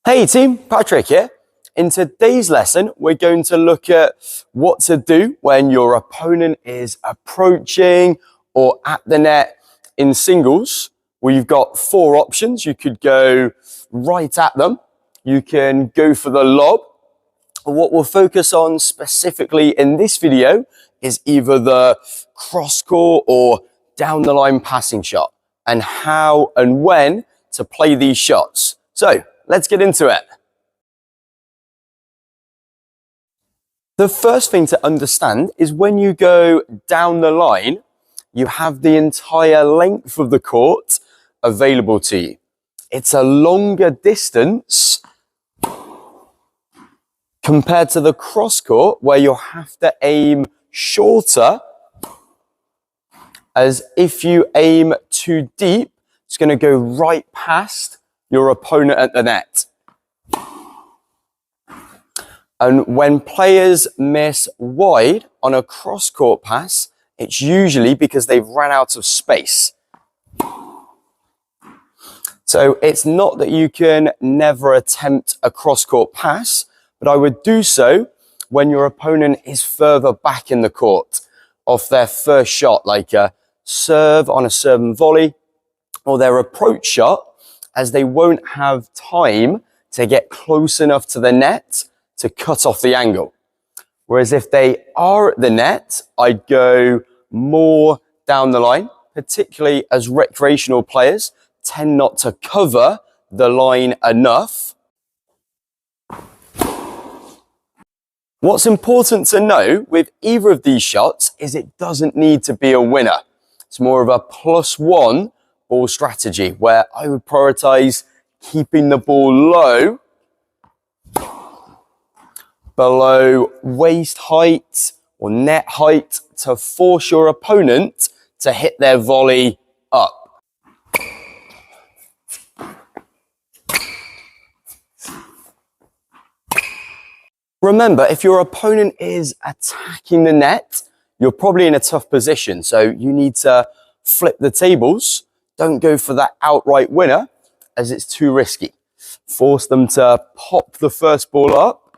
Hey team, Patrick here. In today's lesson, we're going to look at what to do when your opponent is approaching or at the net in singles. We've got four options. You could go right at them. You can go for the lob. What we'll focus on specifically in this video is either the cross court or down the line passing shot and how and when to play these shots. So let's get into it. The first thing to understand is when you go down the line, you have the entire length of the court available to you. It's a longer distance compared to the cross court where you'll have to aim shorter, as if you aim too deep, it's going to go right past your opponent at the net. And when players miss wide on a cross-court pass, it's usually because they've run out of space. So it's not that you can never attempt a cross-court pass, but I would do so when your opponent is further back in the court off their first shot, like a serve on a serve and volley, or their approach shot, as they won't have time to get close enough to the net to cut off the angle. Whereas if they are at the net, I'd go more down the line, particularly as recreational players tend not to cover the line enough. What's important to know with either of these shots is it doesn't need to be a winner. It's more of a +1 ball strategy where I would prioritize keeping the ball low, below waist height or net height, to force your opponent to hit their volley up. Remember, if your opponent is attacking the net, you're probably in a tough position. So you need to flip the tables. Don't go for that outright winner as it's too risky. Force them to pop the first ball up,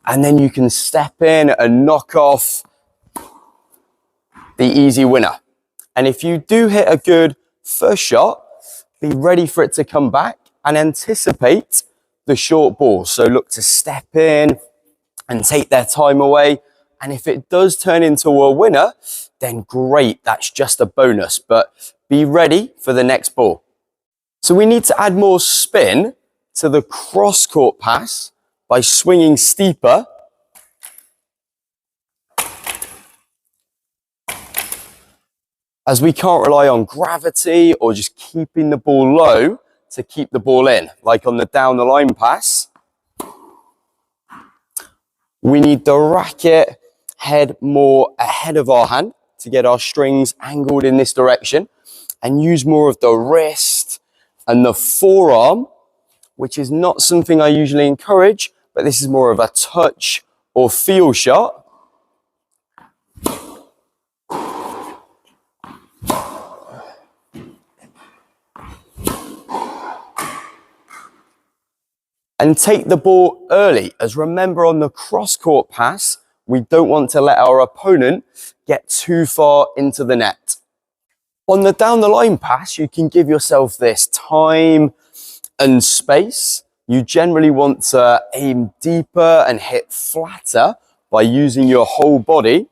and then you can step in and knock off the easy winner. And if you do hit a good first shot, be ready for it to come back and anticipate the short ball. So look to step in and take their time away. And if it does turn into a winner, then great, that's just a bonus. But be ready for the next ball. So we need to add more spin to the cross-court pass by swinging steeper. As we can't rely on gravity or just keeping the ball low to keep the ball in, like on the down the line pass. We need the racket head more ahead of our hand to get our strings angled in this direction, and use more of the wrist and the forearm, which is not something I usually encourage, but this is more of a touch or feel shot. And take the ball early, as remember on the cross-court pass, we don't want to let our opponent get too far into the net. On the down the line pass, you can give yourself this time and space. You generally want to aim deeper and hit flatter by using your whole body.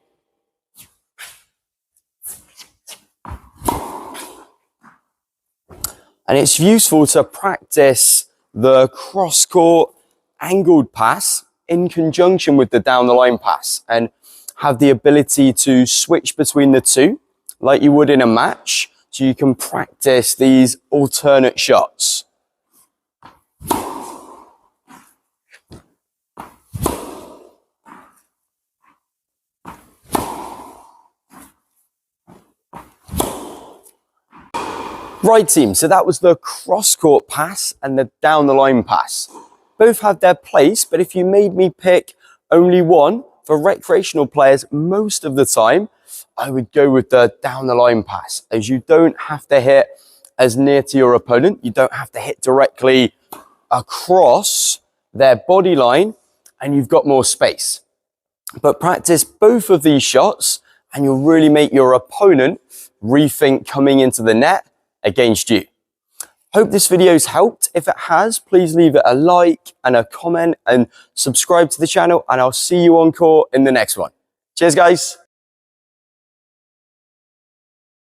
And it's useful to practice the cross-court angled pass in conjunction with the down the line pass and have the ability to switch between the two like you would in a match, so you can practice these alternate shots. Right team, so that was the cross-court pass and the down the line pass. Both have their place, but if you made me pick only one, for recreational players most of the time, I would go with the down the line pass, as you don't have to hit as near to your opponent. You don't have to hit directly across their body line and you've got more space. But practice both of these shots and you'll really make your opponent rethink coming into the net against you. Hope this video's helped. If it has, please leave it a like and a comment and subscribe to the channel, and I'll see you on court in the next one. Cheers, guys.